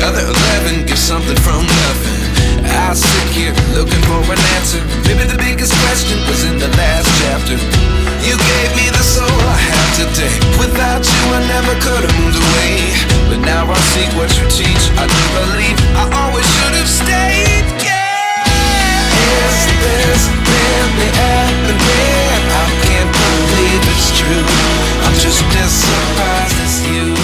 other 11 get something from nothing. I sit here looking for an answer. Maybe the biggest question was in the last chapter. You gave me the soul I have today. Without you I never could have moved away. But now I see what you teach. I do believe I always should have stayed. Yeah. Is this really happening? I can't believe it's true. I'm just as surprised as you.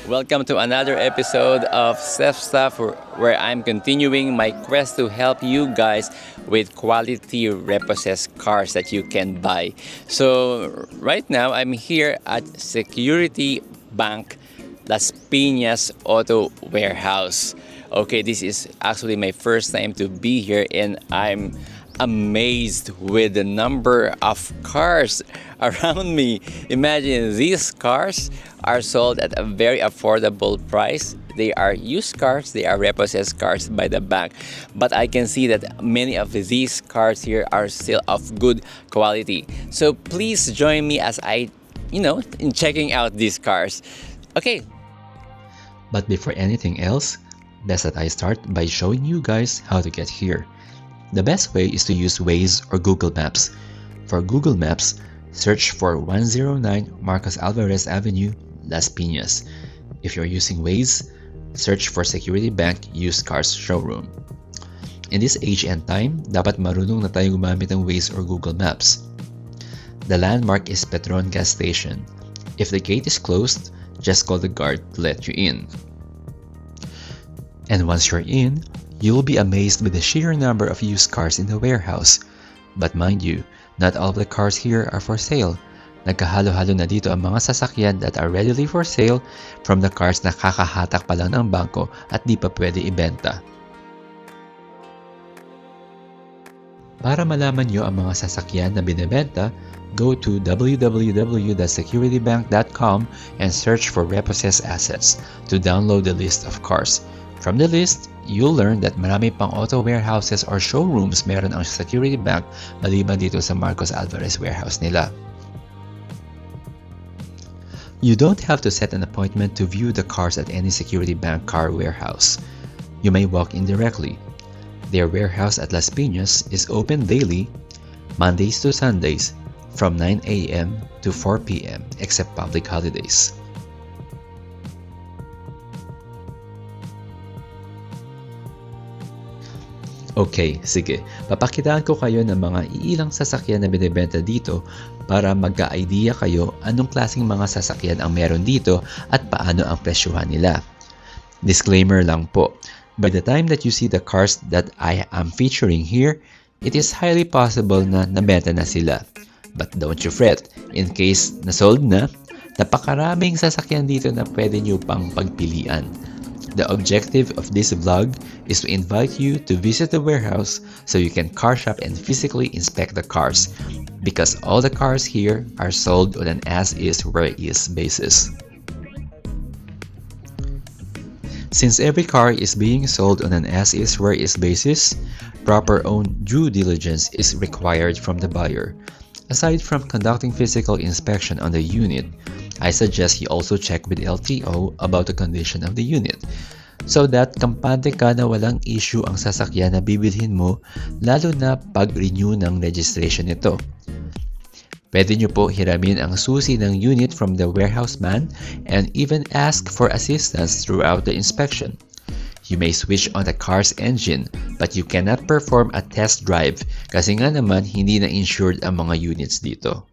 Welcome to another episode of Self Stuff, where I'm continuing my quest to help you guys with quality repossessed cars that you can buy. So right now I'm here at Security Bank Las Piñas Auto Warehouse. Okay, this is actually my first time to be here, and I'm amazed with the number of cars around me. Imagine, these cars are sold at a very affordable price. They are used cars, they are repossessed cars by the bank. But I can see that many of these cars here are still of good quality. So please join me as I, in checking out these cars. Okay. But before anything else, best that I start by showing you guys how to get here. The best way is to use Waze or Google Maps. For Google Maps, search for 109 Marcos Alvarez Avenue, Las Piñas. If you're using Waze, search for Security Bank Used Cars Showroom. In this age and time, dapat marunong na tayo gumamit ng Waze or Google Maps. The landmark is Petron Gas Station. If the gate is closed, just call the guard to let you in. And once you're in, you will be amazed with the sheer number of used cars in the warehouse. But mind you, not all of the cars here are for sale. Nagkahalo-halo na dito ang mga sasakyan that are readily for sale, from the cars na kakahatak pa lang ng bangko at di pa pwede ibenta. Para malaman nyo ang mga sasakyan na binebenta, go to www.securitybank.com and search for repossessed assets to download the list of cars. From the list, you'll learn that marami pang auto warehouses or showrooms meron ang Security Bank maliban dito sa Marcos Alvarez warehouse nila. You don't have to set an appointment to view the cars at any Security Bank car warehouse. You may walk in directly. Their warehouse at Las Piñas is open daily, Mondays to Sundays, from 9 a.m. to 4 p.m. except public holidays. Okay, sige. Papakitaan ko kayo ng mga iilang sasakyan na binibenta dito para magka-idea kayo anong klaseng mga sasakyan ang meron dito at paano ang presyuhan nila. Disclaimer lang po, by the time that you see the cars that I am featuring here, it is highly possible na nabenta na sila. But don't you fret, in case nasold na, napakaraming sasakyan dito na pwede nyo pang pagpilian. The objective of this vlog is to invite you to visit the warehouse so you can car shop and physically inspect the cars, because all the cars here are sold on an as-is where-is basis. Since every car is being sold on an as-is where-is basis, proper own due diligence is required from the buyer. Aside from conducting physical inspection on the unit, I suggest you also check with LTO about the condition of the unit, so that kampante ka na walang issue ang sasakyan na bibilhin mo, lalo na pag-renew ng registration nito. Pwede nyo po hiramin ang susi ng unit from the warehouse man and even ask for assistance throughout the inspection. You may switch on the car's engine, but you cannot perform a test drive kasi nga naman hindi na insured ang mga units dito.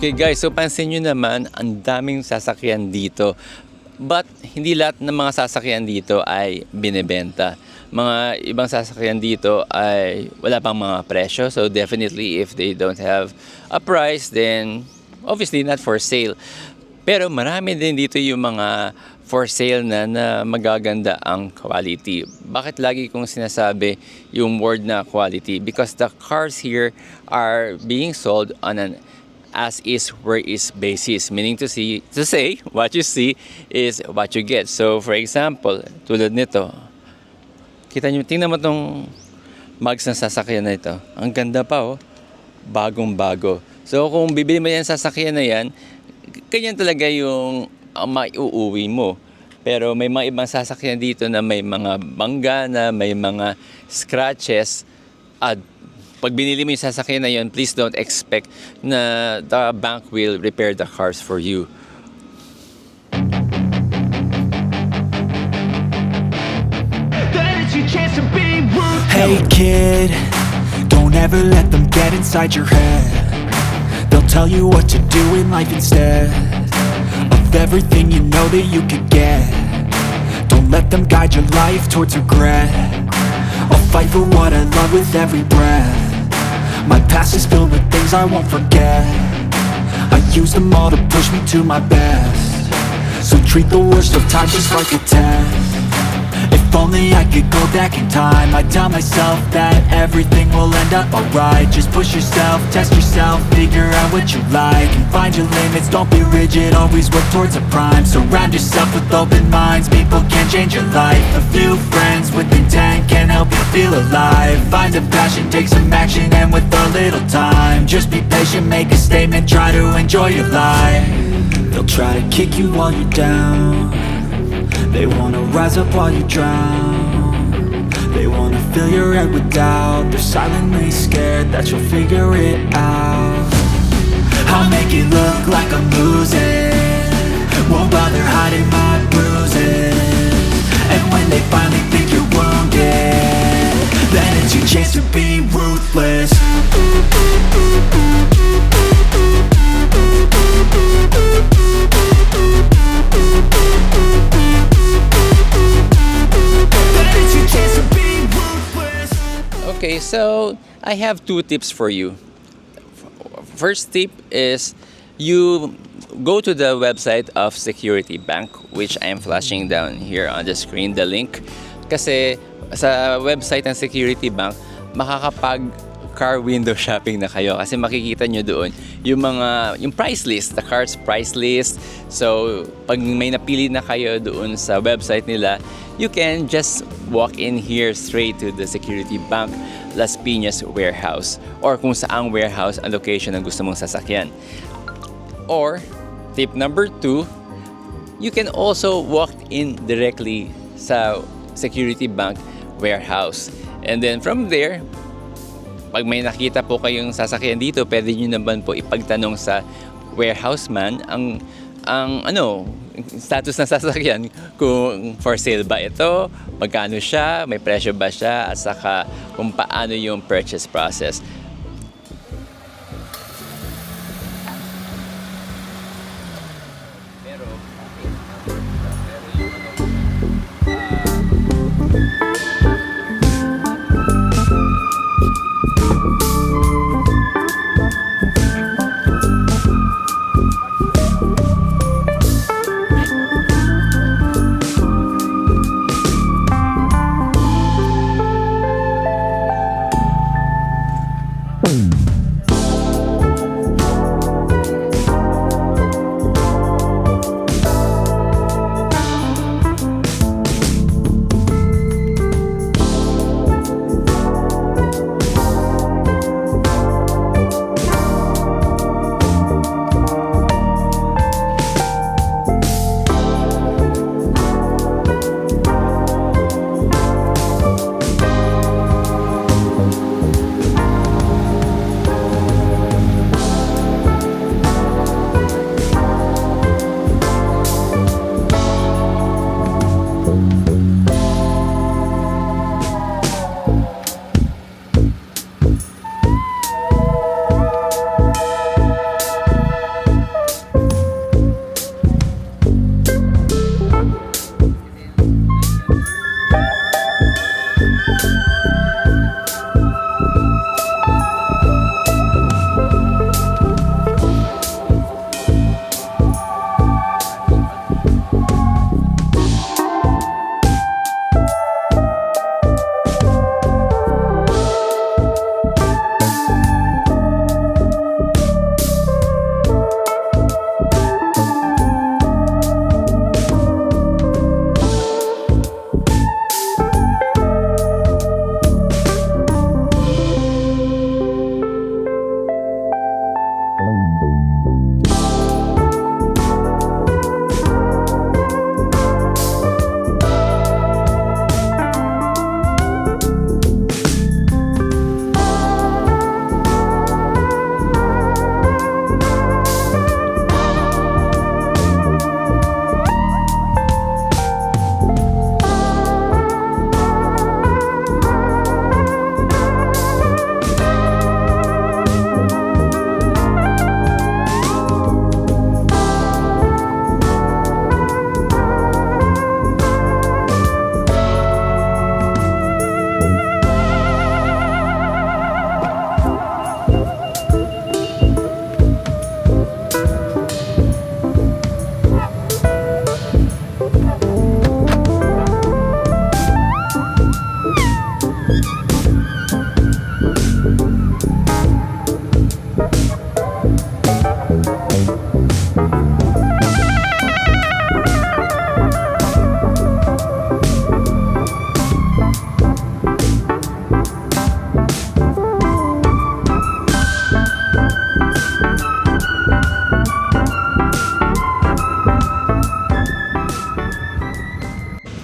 Okay guys, so pansin nyo naman, ang daming sasakyan dito. But hindi lahat ng mga sasakyan dito ay binebenta. Mga ibang sasakyan dito ay wala pang mga presyo. So definitely if they don't have a price, then obviously not for sale. Pero marami din dito yung mga for sale na magaganda ang quality. Bakit lagi kong sinasabi yung word na quality? Because the cars here are being sold on an as is where is basis, meaning to say what you see is what you get. So for example, tulad nito, tingnan mo tong mags ng sasakyan na ito. Ang ganda pa oh, bagong bago. So kung bibili mo yan sasakyan na yan, ganyan talaga yung maiuuwi mo. Pero may mga ibang sasakyan dito na may mga bangga na, may mga scratches. At pag binili mo yung sasakyan na yun, please don't expect na the bank will repair the cars for you. Hey kid, don't ever let them get inside your head. They'll tell you what to do in life instead of everything you know that you could get. Don't let them guide your life towards regret. I'll fight for what I love with every breath. My past is filled with things I won't forget. I use them all to push me to my best. So treat the worst of times just like a test. If only I could go back in time, I'd tell myself that everything will end up alright. Just push yourself, test yourself, figure out what you like, and find your limits, don't be rigid, always work towards a prime. Surround yourself with open minds, people can change your life. A few friends with intent can help you feel alive. Find a passion, take some action, and with a little time, just be patient, make a statement, try to enjoy your life. They'll try to kick you while you're down. They wanna rise up while you drown. They wanna fill your head with doubt. They're silently scared that you'll figure it out. I'll make it look like I'm losing, won't bother hiding my bruises. And when they finally think you're wounded, then it's your chance to be ruthless. Okay, so I have two tips for you. First tip is you go to the website of Security Bank, which I am flashing down here on the screen, the link. Kasi sa website ng Security Bank, makakapag car window shopping na kayo kasi makikita nyo doon yung price list, the car's price list. So pag may napili na kayo doon sa website nila, you can just walk in here straight to the Security Bank Las Piñas warehouse, or kung saang warehouse ang location ng gusto mong sasakyan. Or tip number 2, you can also walk in directly sa Security Bank warehouse, and then from there, pag may nakita po kayong sasakyan dito, pwede nyo naman po ipagtanong sa warehouse man ang status ng sasakyan, kung for sale ba ito, magkano siya, may presyo ba siya, at saka kung paano yung purchase process.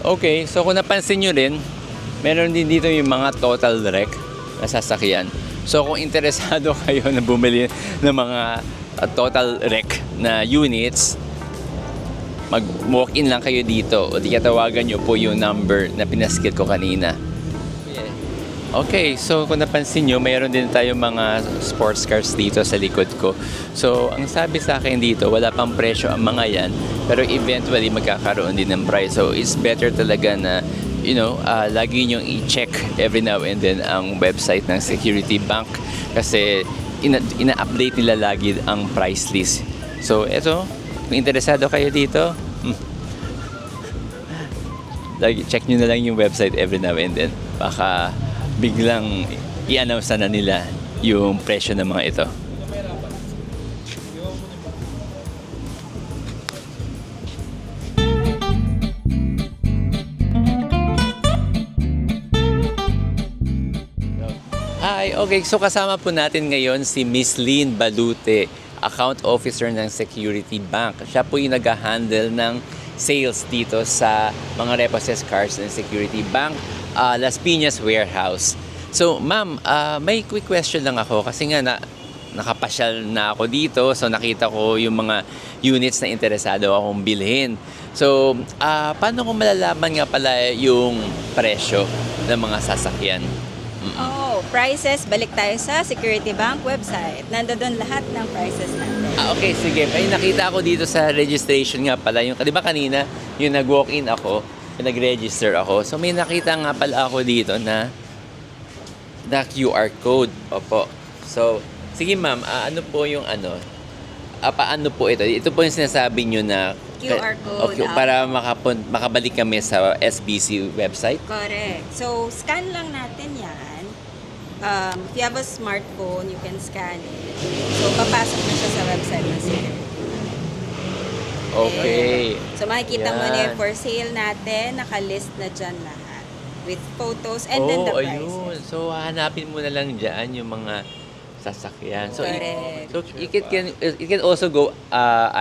Okay, so kung napansin nyo rin, meron din dito yung mga total wreck na sasakyan. So kung interesado kayo na bumili ng mga total wreck na units, mag-walk-in lang kayo dito o di katawagan nyo po yung number na pinaskit ko kanina. Okay, so kung napansin nyo, mayroon din tayong mga sports cars dito sa likod ko. So, ang sabi sa akin dito, wala pang presyo ang mga yan, pero eventually magkakaroon din ng price. So, it's better talaga na, lagi nyo i-check every now and then ang website ng Security Bank kasi ina-update nila lagi ang price list. So, eto, kung interesado kayo dito, lagi check nyo na lang yung website every now and then. Baka biglang i-announce na nila yung presyo ng mga ito. Hi, okay. So kasama po natin ngayon si Miss Lynn Balute, Account Officer ng Security Bank. Siya po yung nag-handle ng sales dito sa mga repossessed cars ng Security Bank Las Piñas warehouse. So, ma'am, may quick question lang ako kasi nga nakapasyal na ako dito, so nakita ko yung mga units na interesado akong bilhin. So, paano ko malalaman nga pala yung presyo ng mga sasakyan? Prices, balik tayo sa Security Bank website. Nandoon lahat ng prices natin. Okay, sige. May nakita ako dito sa registration nga pala. Yung, di ba kanina, yung nag-walk-in ako, nag-register ako. So may nakita nga pala ako dito na QR code. Opo. So, sige ma'am, ano po yung paano po ito? Ito po yung sinasabi nyo na QR code. Okay, para makabalik kami sa SBC website? Correct. So, scan lang natin yan. If you have a smartphone, you can scan it. So, papasok na siya sa website ng Security. Okay. So makikita mo Yan. na yung for sale natin, nakalist na dyan lahat. With photos and then the prices. Ayun. So, hanapin mo na lang dyan yung mga sasakyan. So, Correct. it can also go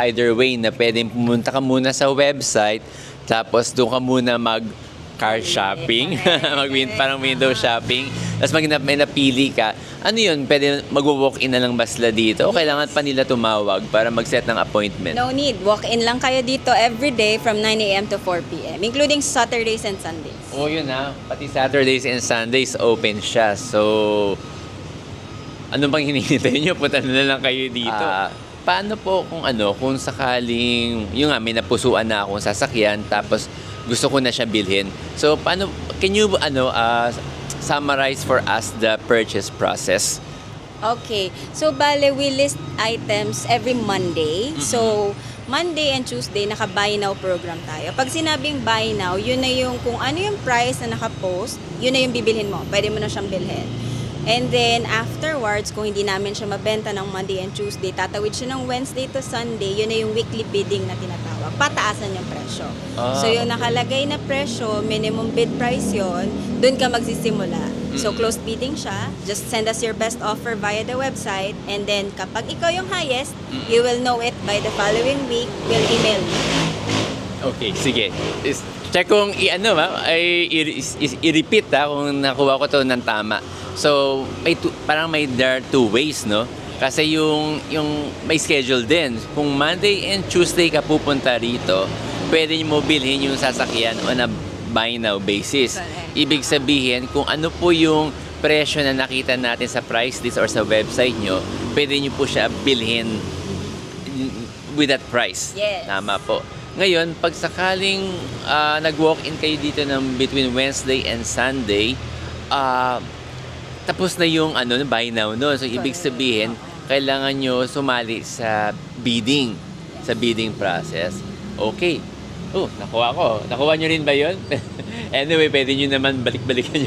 either way na pwedeng pumunta ka muna sa website tapos doon ka muna car shopping, parang window shopping. Tapos may napili ka. Ano yun? Pwede mag-walk-in na lang ba sila dito? O kailangan pa nila tumawag para mag-set ng appointment? No need. Walk-in lang kayo dito every day from 9 a.m. to 4 p.m. including Saturdays and Sundays. Oh, yun na. Pati Saturdays and Sundays open siya. So, ano bang hinihintay nyo? Punta na lang kayo dito. Paano po kung sakaling, yung nga, may napusuan na akong sasakyan, tapos gusto ko na siya bilhin. So, paano, can you, summarize for us the purchase process? Okay. So, bale, we list items every Monday. Mm-hmm. So, Monday and Tuesday, naka-buy now program tayo. Pag sinabing buy now, yun na yung kung ano yung price na naka-post, yun na yung bibilhin mo. Pwede mo na siyang bilhin. And then, afterwards, kung hindi namin siya mabenta ng Monday and Tuesday, tatawid siya ng Wednesday to Sunday, yun na yung weekly bidding na tinatawag. Pataasan yung presyo. So, yung nakalagay na presyo, minimum bid price yun, dun ka magsisimula. So, closed bidding siya. Just send us your best offer via the website. And then, kapag ikaw yung highest, you will know it by the following week. We'll email you. Okay, sige. Check kung i-repeat kung nakuha ko to ng tama. So, there are two ways, no? Kasi yung may schedule din. Kung Monday and Tuesday ka pupunta rito, pwede mo bilhin yung sasakyan on a buy now basis. Correct. Ibig sabihin, kung ano po yung presyo na nakita natin sa price list or sa website nyo, pwede nyo po siya bilhin with that price. Yes. Tama po. Ngayon, pag sakaling nag-walk-in kayo dito ng between Wednesday and Sunday, tapos na yung buy now no. So ibig sabihin, kailangan nyo sumali sa bidding process. Okay. Oh, nakuha ko. Nakuha nyo rin ba 'yon? Anyway, pwede nyo naman balik-balikan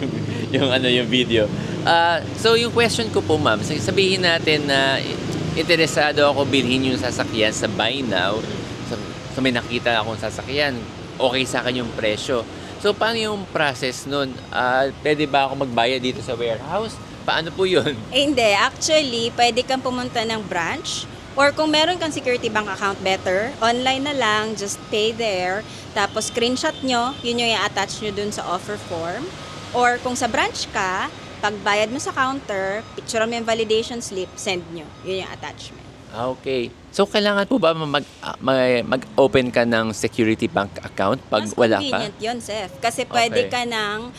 yung video. So yung question ko po, ma'am, sabihin natin na interesado ako bilhin yung sasakyan sa buy now. So may nakita akong sasakyan. Okay sa akin yung presyo. So, paano yung process nun? Pwede ba ako magbayad dito sa warehouse? Paano po yun? Hindi. Actually, pwede kang pumunta ng branch Or kung meron kang Security Bank account, better, online na lang, just pay there. Tapos screenshot nyo, yun yung i-attach nyo dun sa offer form. Or kung sa branch ka, pagbayad mo sa counter, picture mo yung validation slip, send nyo. Yun yung attachment. Okay. So, kailangan po ba mag-open ka ng Security Bank account pag Mas wala pa? convenient yun, Seth. Kasi pwede Okay. ka ng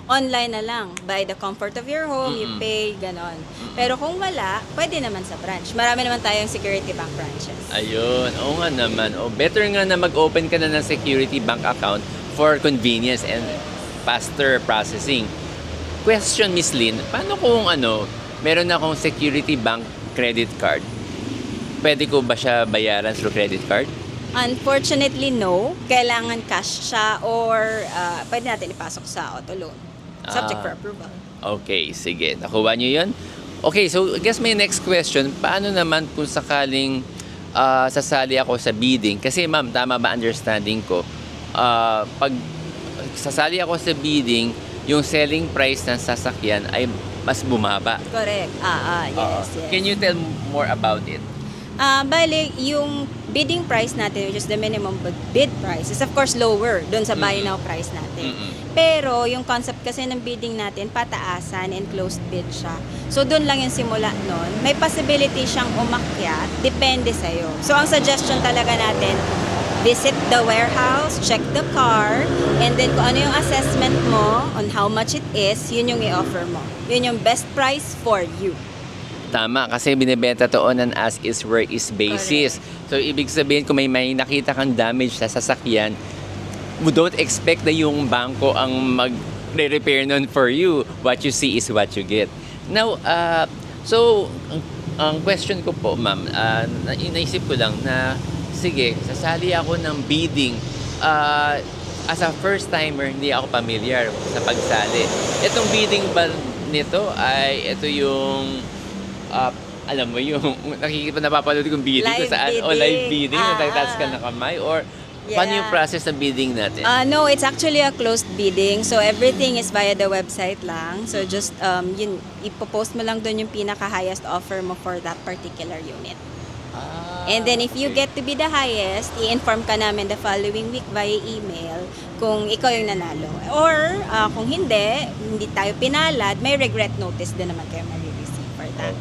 online na lang. By the comfort of your home, you pay, ganon. Pero kung wala, pwede naman sa branch. Marami naman tayong Security Bank branches. Ayun. Oo nga naman. Better nga na mag-open ka na ng Security Bank account for convenience and faster processing. Question, Miss Lynn, paano kung meron na akong Security Bank credit card? Pwede ko ba siya bayaran through credit card? Unfortunately, no. Kailangan cash siya or pwede natin ipasok sa auto loan. Subject for approval. Okay, sige. Nakuha niyo yun? Okay, so I guess my next question, paano naman kung sakaling sasali ako sa bidding? Kasi ma'am, tama ba understanding ko? Pag sasali ako sa bidding, yung selling price ng sasakyan ay mas bumaba. Correct. Yes, yes. Can you tell more about it? Bali, yung bidding price natin, which is the minimum bid price, is of course lower doon sa buy now price natin. Pero yung concept kasi ng bidding natin, pataasan and closed bid siya. So doon lang yung simula nun. May possibility siyang umakyat, depende sa'yo. So ang suggestion talaga natin, visit the warehouse, check the car, and then kung ano yung assessment mo on how much it is, yun yung i-offer mo. Yun yung best price for you. Tama, kasi binibenta to on an as is where is basis. So, ibig sabihin, kung may nakita kang damage sa sasakyan, don't expect na yung bangko ang mag-repair nun for you. What you see is what you get. Now, so, ang question ko po, ma'am, inaisip ko lang na, sige, sasali ako ng bidding. As a first-timer, hindi ako familiar sa pagsali. Itong bidding ba nito ay ito yung alam mo yung napapanood kong bidding Live kung saan bidding. live bidding nagtataas ka ng kamay or paano yung process ng bidding natin? No, it's actually a closed bidding. So everything is via the website lang. So just yun, ipopost mo lang doon yung pinaka-highest offer mo for that particular unit. And then if you get to be the highest, i-inform ka namin the following week via email kung ikaw yung nanalo. Or kung hindi tayo pinalad, may regret notice din naman kayo mag-receive for that.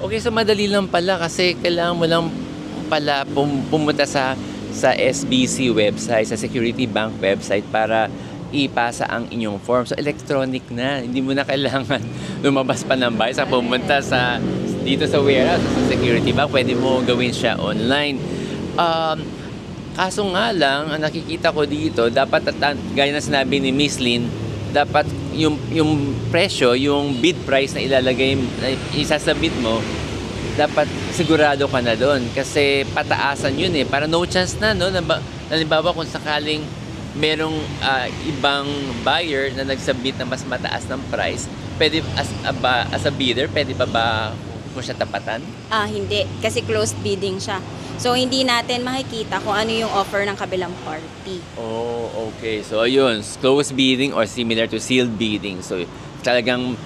Okay, so madali lang pala kasi kailangan mo lang pala pumunta sa SBC website, sa Security Bank website para ipasa ang inyong form. So electronic na, hindi mo na kailangan lumabas pa ng bahay sa pumunta dito sa warehouse, sa Security Bank, pwede mo gawin siya online. Kaso nga lang, ang nakikita ko dito, dapat gaya na sinabi ni Miss Lynn, dapat yung presyo, yung bid price na ilalagay, na isasabit mo, dapat sigurado ka na doon kasi pataasan yun para no chance na, no? Halimbawa kung sakaling merong ibang buyer na nagsabit na mas mataas ng price, pwede as a bidder, pwede pa ba mo siya tapatan? Hindi. Kasi closed bidding siya. So, hindi natin makikita kung ano yung offer ng kabilang party. Oh, okay. So, ayun. Closed bidding or similar to sealed bidding. So, talagang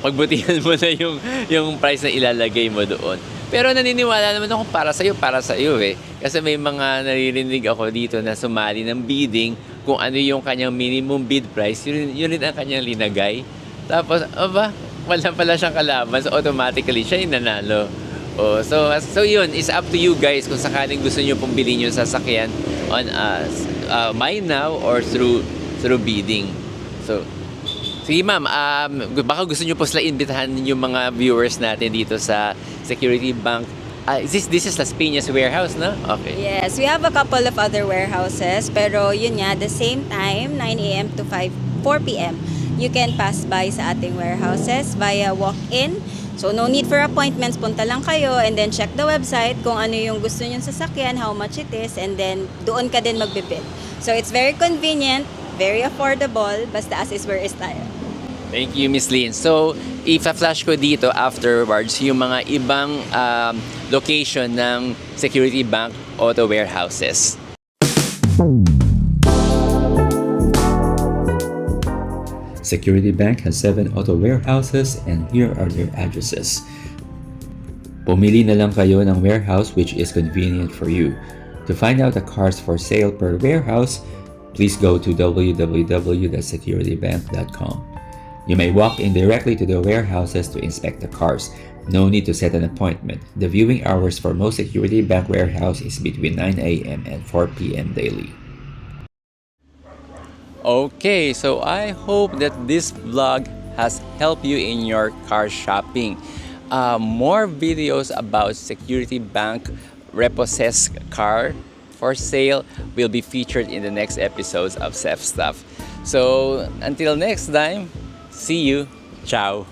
pagbutihan mo na yung price na ilalagay mo doon. Pero naniniwala naman ako para sa'yo eh. Kasi may mga naririnig ako dito na sumali ng bidding kung ano yung kanyang minimum bid price, yun rin ang kanyang linagay. Tapos, wala pala siyang kalaban, so automatically siya yung nanalo. So yun, it's up to you guys kung sakaling gusto nyo pong bilhin yung sasakyan on buy now or through bidding. So, sige ma'am, baka gusto nyo po sila imbitahan yung mga viewers natin dito sa Security Bank. This is Las Piñas warehouse, no? Okay. Yes, we have a couple of other warehouses, pero yun nga, the same time, 9 a.m. to 4 p.m. You can pass by sa ating warehouses via walk-in. So, no need for appointments. Punta lang kayo and then check the website kung ano yung gusto nyong sasakyan, how much it is, and then doon ka din magbibid. So, it's very convenient, very affordable, basta as is where is tayo. Thank you, Miss Lynn. So, i-flash ko dito afterwards yung mga ibang location ng Security Bank Auto Warehouses. Security Bank has 7 auto warehouses and here are their addresses. Pumili na lang kayo ng warehouse which is convenient for you. To find out the cars for sale per warehouse, please go to www.securitybank.com. You may walk in directly to the warehouses to inspect the cars. No need to set an appointment. The viewing hours for most Security Bank warehouse is between 9 a.m. and 4 p.m. daily. Okay, so I hope that this vlog has helped you in your car shopping. More videos about Security Bank repossessed car for sale will be featured in the next episodes of Sef Stuff. So until next time, see you. Ciao.